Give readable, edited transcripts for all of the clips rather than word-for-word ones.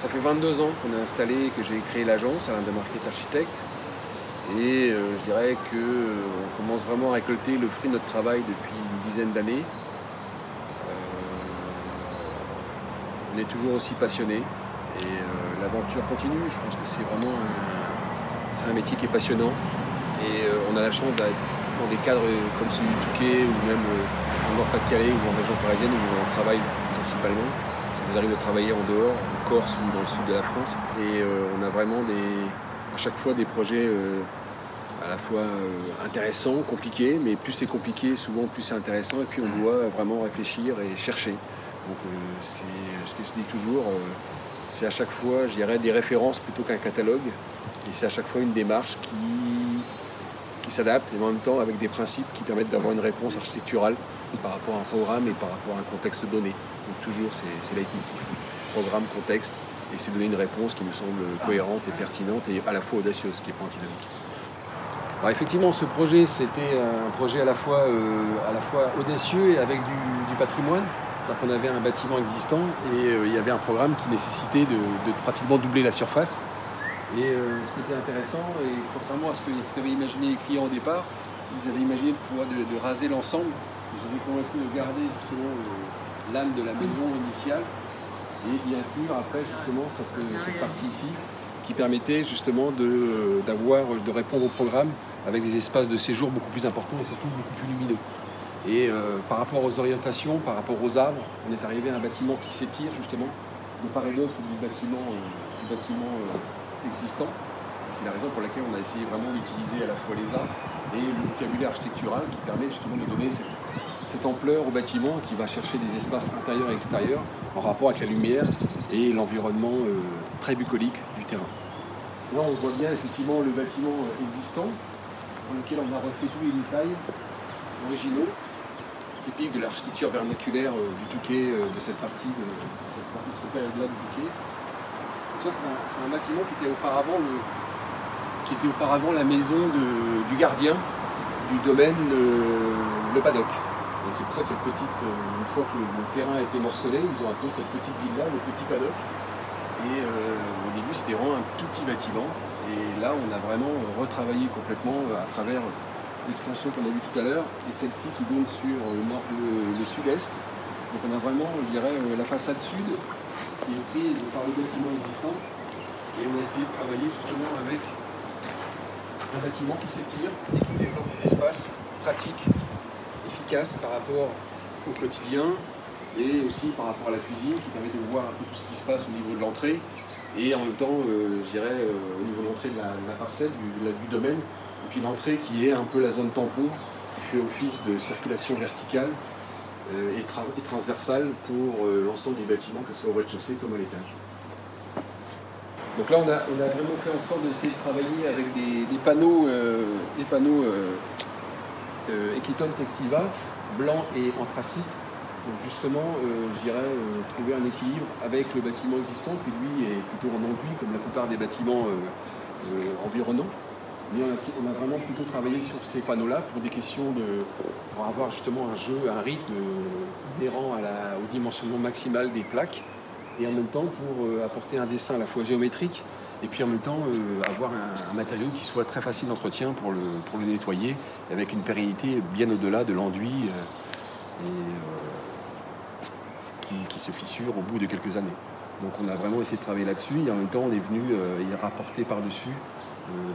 Ça fait 22 ans qu'on est installé, que j'ai créé l'agence Alain Demarquet Architecte. Et je dirais qu'on commence vraiment à récolter le fruit de notre travail depuis une dizaine d'années. On est toujours aussi passionné et l'aventure continue. Je pense que c'est vraiment un métier qui est passionnant. Et on a la chance d'être dans des cadres comme celui du Touquet ou même en Nord-Pas-de-Calais ou en région parisienne où on travaille principalement. Ça nous arrive de travailler en dehors, en Corse ou dans le sud de la France. Et on a vraiment à chaque fois des projets à la fois intéressants, compliqués, mais plus c'est compliqué, souvent plus c'est intéressant, et puis on doit vraiment réfléchir et chercher. Donc c'est ce que je dis toujours, c'est à chaque fois, je dirais, des références plutôt qu'un catalogue, et c'est à chaque fois une démarche qui s'adapte, et en même temps avec des principes qui permettent d'avoir une réponse architecturale par rapport à un programme et par rapport à un contexte donné. Donc toujours, c'est leitmotiv. Programme, contexte, et c'est donner une réponse qui nous semble cohérente et pertinente et à la fois audacieuse, qui n'est pas antinomique. Alors effectivement, ce projet, c'était un projet à la fois audacieux et avec du patrimoine. C'est-à-dire qu'on avait un bâtiment existant et il y avait un programme qui nécessitait de pratiquement doubler la surface. Et c'était intéressant, et contrairement à ce qu'avaient imaginé les clients au départ, ils avaient imaginé le pouvoir de raser l'ensemble. Je les ai convaincus de garder justement l'âme de la maison initiale et d'y inclure après justement cette partie ici qui permettait justement de répondre au programme avec des espaces de séjour beaucoup plus importants et surtout beaucoup plus lumineux. Et par rapport aux orientations, par rapport aux arbres, on est arrivé à un bâtiment qui s'étire justement de part et d'autre du bâtiment existant. C'est la raison pour laquelle on a essayé vraiment d'utiliser à la fois les arbres et le vocabulaire architectural qui permet justement de donner cette ampleur au bâtiment qui va chercher des espaces intérieurs et extérieurs en rapport avec la lumière et l'environnement très bucolique du terrain. Là on voit bien effectivement le bâtiment existant dans lequel on a refait tous les détails originaux, typiques de l'architecture vernaculaire du Touquet, de cette partie de cette période-là du Touquet. Donc ça c'est un bâtiment qui était auparavant la maison du gardien du domaine Le Paddock. Et c'est pour ça que cette petite, une fois que le terrain a été morcelé, ils ont appelé cette petite ville-là le Petit Paddock. Et au début c'était vraiment un tout petit bâtiment. Et là on a vraiment retravaillé complètement à travers l'extension qu'on a vue tout à l'heure et celle-ci qui donne sur le sud-est. Donc on a vraiment, je dirais, la façade sud qui est prise par le bâtiment existant. Et on a essayé de travailler justement avec un bâtiment qui s'étire et qui développe des espaces pratiques, efficaces par rapport au quotidien et aussi par rapport à la cuisine qui permet de voir un peu tout ce qui se passe au niveau de l'entrée et en même temps, je dirais, au niveau de l'entrée de la parcelle, du domaine, et puis l'entrée qui est un peu la zone tampon qui fait office de circulation verticale et transversale pour l'ensemble du bâtiment, que ce soit au rez-de-chaussée comme à l'étage. Donc là, on a vraiment fait en sorte d'essayer de travailler avec des panneaux Equiton Tectiva, blanc et anthracite. Donc justement, je dirais, trouver un équilibre avec le bâtiment existant, qui lui est plutôt en enduit, comme la plupart des bâtiments environnants. Mais on a vraiment plutôt travaillé sur ces panneaux-là pour avoir justement un rythme inhérent au dimensionnement maximal des plaques. Et en même temps pour apporter un dessin à la fois géométrique et puis en même temps avoir un matériau qui soit très facile d'entretien pour le nettoyer avec une pérennité bien au-delà de l'enduit qui se fissure au bout de quelques années. Donc on a vraiment essayé de travailler là-dessus et en même temps on est venu y rapporter par-dessus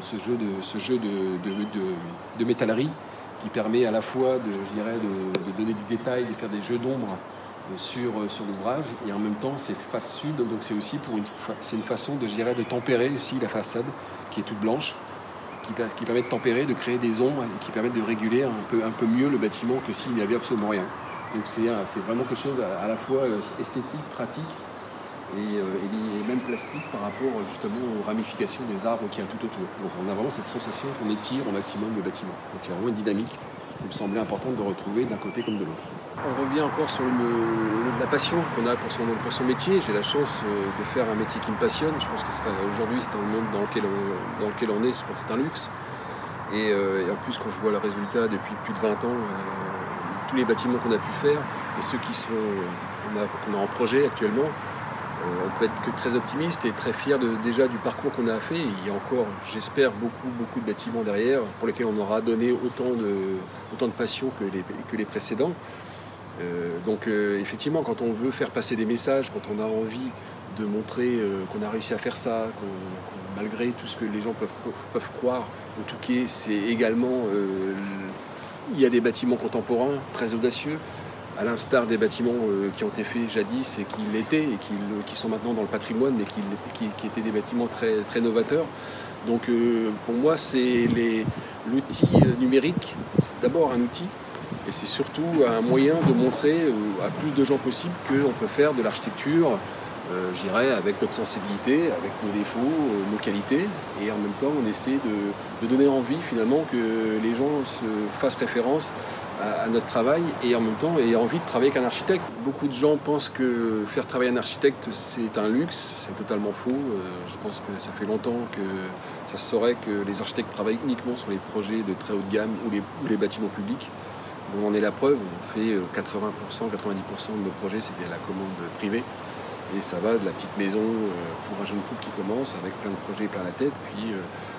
ce jeu de métallerie qui permet à la fois de donner du détail, de faire des jeux d'ombre sur l'ouvrage et en même temps c'est face sud, donc c'est aussi c'est une façon de tempérer aussi la façade qui est toute blanche, qui permet de tempérer, de créer des ombres et qui permettent de réguler un peu mieux le bâtiment que s'il n'y avait absolument rien. Donc c'est vraiment quelque chose à la fois esthétique, pratique et même plastique par rapport justement aux ramifications des arbres qu'il y a tout autour. Donc on a vraiment cette sensation qu'on étire au maximum le bâtiment. Donc il y a vraiment une dynamique qui me semblait importante de retrouver d'un côté comme de l'autre. On revient encore sur la passion qu'on a pour son métier. J'ai la chance de faire un métier qui me passionne. Je pense que aujourd'hui c'est un monde dans lequel on est, je pense que c'est un luxe. Et en plus quand je vois le résultat depuis plus de 20 ans, tous les bâtiments qu'on a pu faire et ceux qu'on a en projet actuellement, On peut être que très optimiste et très fier déjà du parcours qu'on a fait. Il y a encore, j'espère, beaucoup de bâtiments derrière pour lesquels on aura donné autant de passion que les précédents. Effectivement, quand on veut faire passer des messages, quand on a envie de montrer qu'on a réussi à faire ça, malgré tout ce que les gens peuvent croire au Touquet, c'est également... il y a des bâtiments contemporains très audacieux, à l'instar des bâtiments qui ont été faits jadis et qui l'étaient et qui sont maintenant dans le patrimoine, mais qui étaient des bâtiments très novateurs. Donc pour moi, c'est l'outil numérique, c'est d'abord un outil, et c'est surtout un moyen de montrer à plus de gens possible qu'on peut faire de l'architecture, je dirais, avec notre sensibilité, avec nos défauts, nos qualités, et en même temps on essaie de donner envie finalement que les gens se fassent référence à notre travail et en même temps aient envie de travailler avec un architecte. Beaucoup de gens pensent que faire travailler un architecte c'est un luxe, c'est totalement faux. Je pense que ça fait longtemps que ça se saurait que les architectes travaillent uniquement sur les projets de très haut de gamme ou les bâtiments publics. Bon, on est la preuve, on fait 80%, 90% de nos projets c'est de la commande privée. Et ça va de la petite maison pour un jeune couple qui commence avec plein de projets plein la tête, puis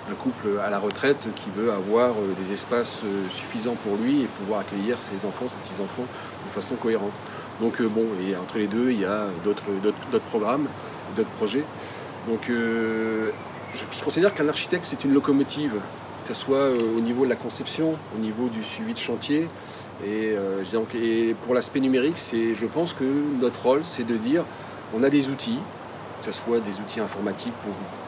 un couple à la retraite qui veut avoir des espaces suffisants pour lui et pouvoir accueillir ses enfants, ses petits-enfants de façon cohérente. Donc et entre les deux, il y a d'autres programmes, d'autres projets. Donc je considère qu'un architecte, c'est une locomotive, que ce soit au niveau de la conception, au niveau du suivi de chantier. Et pour l'aspect numérique, je pense que notre rôle, c'est de dire on a des outils, que ce soit des outils informatiques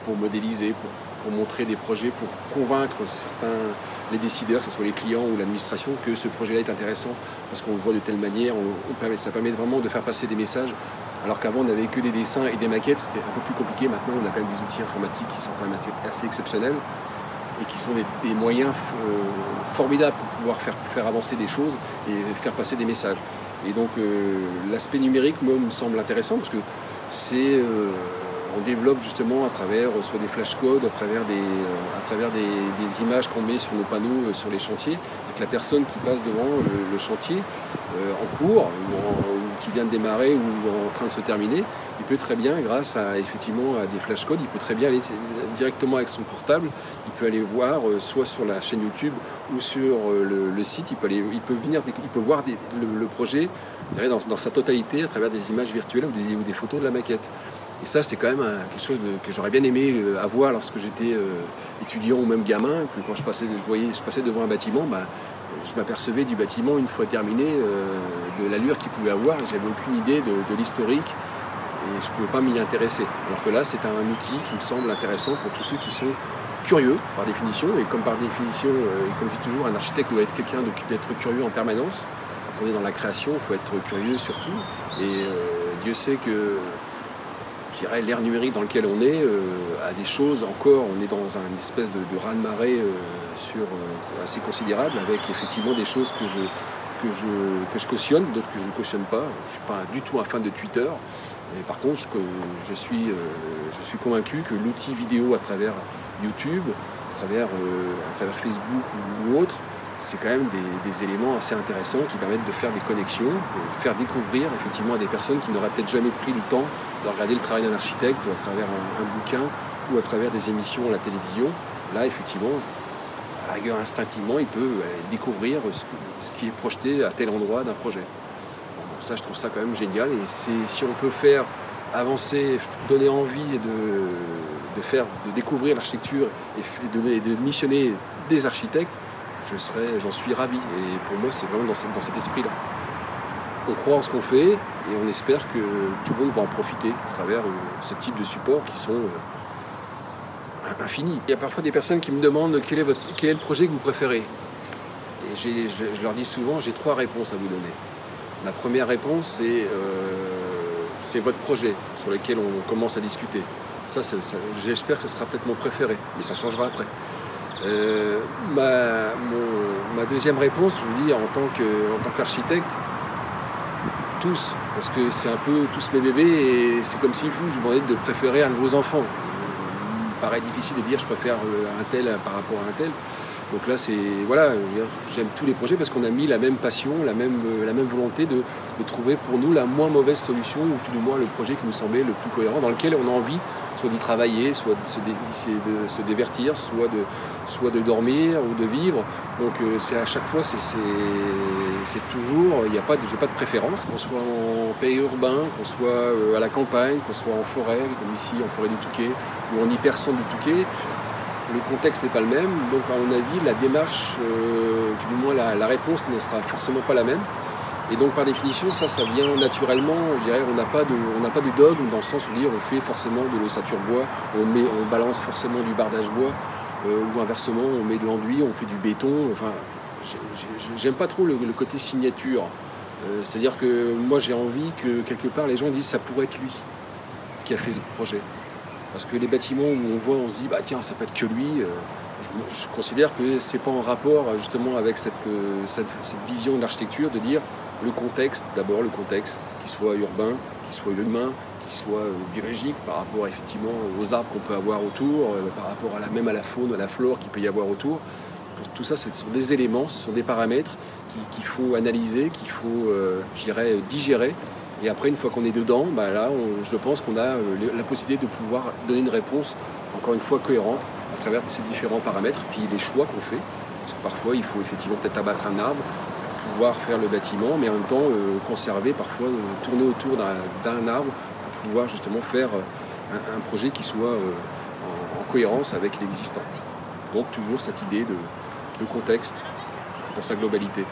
pour modéliser, pour montrer des projets, pour convaincre les décideurs, que ce soit les clients ou l'administration, que ce projet-là est intéressant parce qu'on le voit de telle manière, ça permet vraiment de faire passer des messages. Alors qu'avant on n'avait que des dessins et des maquettes, c'était un peu plus compliqué. Maintenant on a quand même des outils informatiques qui sont quand même assez exceptionnels et qui sont des moyens formidables pour pouvoir faire avancer des choses et faire passer des messages. Et donc l'aspect numérique, moi, me semble intéressant parce que on développe justement à travers soit des flashcodes, à travers des images qu'on met sur nos panneaux sur les chantiers, avec la personne qui passe devant le chantier en cours ou qui vient de démarrer ou en train de se terminer, il peut très bien, grâce à des flashcodes, il peut très bien aller directement avec son portable, il peut aller voir soit sur la chaîne YouTube ou sur le site, il peut voir le projet dans sa totalité à travers des images virtuelles ou des photos de la maquette. Et ça, c'est quand même quelque chose que j'aurais bien aimé avoir lorsque j'étais étudiant ou même gamin, que quand je passais devant un bâtiment, je m'apercevais du bâtiment une fois terminé, de l'allure qu'il pouvait avoir. J'avais aucune idée de l'historique et je ne pouvais pas m'y intéresser. Alors que là, c'est un outil qui me semble intéressant pour tous ceux qui sont curieux par définition. Et comme par définition, et comme je dis toujours, un architecte doit être quelqu'un d'être curieux en permanence. Quand on est dans la création, il faut être curieux surtout. Et Dieu sait que l'ère numérique dans lequel on est a des choses encore, on est dans une espèce de raz-de-marée assez considérable, avec effectivement des choses que je cautionne, d'autres que je ne cautionne pas. Je ne suis pas du tout un fan de Twitter, mais par contre je suis convaincu que l'outil vidéo à travers YouTube, à travers Facebook ou autre, c'est quand même des éléments assez intéressants qui permettent de faire des connexions, de faire découvrir effectivement à des personnes qui n'auraient peut-être jamais pris le temps de regarder le travail d'un architecte à travers un bouquin ou à travers des émissions à la télévision. Là, effectivement, à la rigueur, instinctivement, il peut découvrir ce qui est projeté à tel endroit d'un projet. Bon, ça, je trouve ça quand même génial. Et si on peut faire avancer, donner envie de découvrir l'architecture et de missionner des architectes, j'en suis ravi. Et pour moi, c'est vraiment dans cet esprit-là. On croit en ce qu'on fait et on espère que tout le monde va en profiter à travers ce type de supports qui sont infinis. Il y a parfois des personnes qui me demandent quel est le projet que vous préférez. Et je leur dis souvent, j'ai 3 réponses à vous donner. La première réponse, c'est votre projet sur lequel on commence à discuter. Ça, j'espère que ce sera peut-être mon préféré, mais ça changera après. Ma deuxième réponse, je vous dis, en tant qu'architecte, tous, parce que c'est un peu tous mes bébés et c'est comme si vous demandez de préférer un de vos enfants. Il me paraît difficile de dire je préfère un tel par rapport à un tel. Donc là, voilà, j'aime tous les projets parce qu'on a mis la même passion, la même volonté de trouver pour nous la moins mauvaise solution, ou tout du moins le projet qui nous semblait le plus cohérent, dans lequel on a envie soit d'y travailler, soit de se divertir, soit de dormir ou de vivre. Donc c'est à chaque fois, c'est toujours, j'ai pas de préférence, qu'on soit en pays urbain, qu'on soit à la campagne, qu'on soit en forêt, comme ici en forêt du Touquet, ou en hypercentre du Touquet. Le contexte n'est pas le même, donc à mon avis, la démarche, du moins la réponse ne sera forcément pas la même. Et donc par définition, ça vient naturellement, je dirais, on n'a pas de dogme dans le sens où on fait forcément de l'ossature bois, on balance forcément du bardage bois, ou inversement, on met de l'enduit, on fait du béton. Enfin, j'aime pas trop le côté signature. C'est-à-dire que moi j'ai envie que quelque part les gens disent ça pourrait être lui qui a fait ce projet. Parce que les bâtiments où on voit, on se dit, bah tiens, ça peut être que lui. Je considère que c'est pas en rapport justement avec cette vision de l'architecture, de dire le contexte, d'abord le contexte, qu'il soit urbain, qu'il soit humain, qu'il soit biologique par rapport effectivement aux arbres qu'on peut avoir autour, par rapport même à la faune, à la flore qu'il peut y avoir autour. Pour tout ça, ce sont des éléments, ce sont des paramètres qu'il faut analyser, qu'il faut, je dirais, digérer. Et après, une fois qu'on est dedans, bah là, je pense qu'on a la possibilité de pouvoir donner une réponse, encore une fois, cohérente à travers ces différents paramètres, puis les choix qu'on fait. Parce que parfois, il faut effectivement peut-être abattre un arbre pour pouvoir faire le bâtiment, mais en même temps, conserver, parfois, tourner autour d'un arbre pour pouvoir justement faire un projet qui soit en cohérence avec l'existant. Donc, toujours cette idée de contexte dans sa globalité.